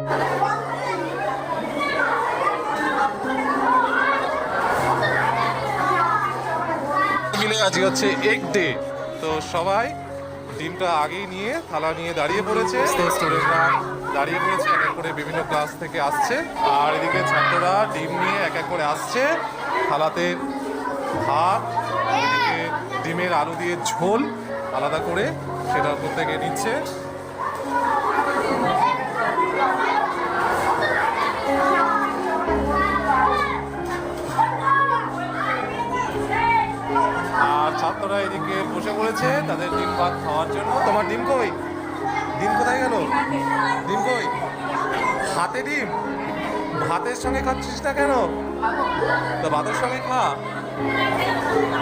মিলে আজকে হচ্ছে এগ ডে, তো সবাই ডিমটা আগেই নিয়ে থালা নিয়ে দাঁড়িয়ে পড়েছে। স্টুডেন্টরা দাঁড়িয়ে পড়েছে, এক এক করে বিভিন্ন ক্লাস থেকে আসছে, আর এদিকে ছাত্ররা ডিম নিয়ে এক এক করে আসছে। থালাতে ভাত, এদিকে ডিমের আলু দিয়ে ঝোল আলাদা করে সেটার উপর থেকে নিচ্ছে। আর ছাত্ররা এদিকে বসে পড়েছে তাদের ডিম ভাত খাওয়ার জন্য। তোমার ডিম কই? ডিম কোথায় গেল? ডিম কই? হাতে ডিম? ভাতের সঙ্গে খাচ্ছিস না কেন? তো ভাতের সঙ্গে খা।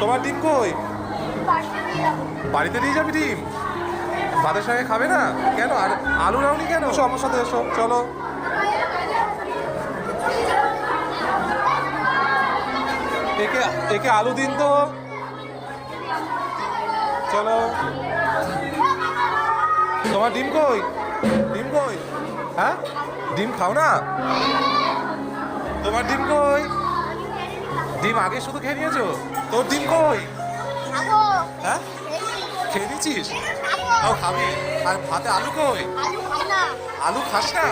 তোমার ডিম কই? বাড়িতে নিয়ে যাবি ডিম? ভাতের সঙ্গে খাবে না কেন? আর আলু নাওনি কেন? আমার সাথে এসো, চলো। একে একে আলু দিন তো, চলো। তোমার ডিম কই? ডিম কই? হ্যাঁ, ডিম খাও না? তোমার ডিম কই? ডিম আগে শুধু খেয়ে নিয়েছো? তোর ডিম কই? হ্যাঁ, খেয়ে নিচ্ছিস? ও খাবি। আর ভাতে আলু কই? আলু খাস না?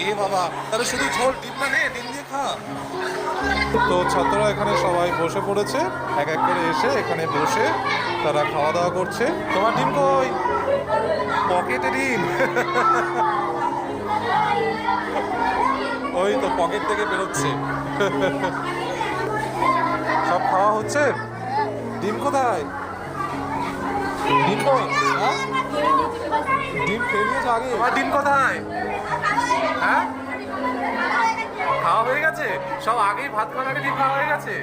এ বাবা, তাহলে শুধু ঝোল, ডিম না নে, ডিম দিয়ে খা। তো ছাত্ররা এখানে সবাই বসে পড়েছে, এক এক করে এসে এখানে বসে তারা খাওয়া দাওয়া করছে। তোমার ডিম কই? পকেটে ডিম। ওই তো পকেট থেকে বেরোচ্ছে। সব খাওয়া হচ্ছে। ডিম কোথায়? ডিম কই? হ্যাঁ, ডিম খেয়ে নিয়েছো আগে? তোমার ডিম কোথায়? হ্যাঁ, খাওয়া হয়ে গেছে? সব আগেই ভাত খাওয়ার আগে ডিম খাওয়া হয়ে গেছে?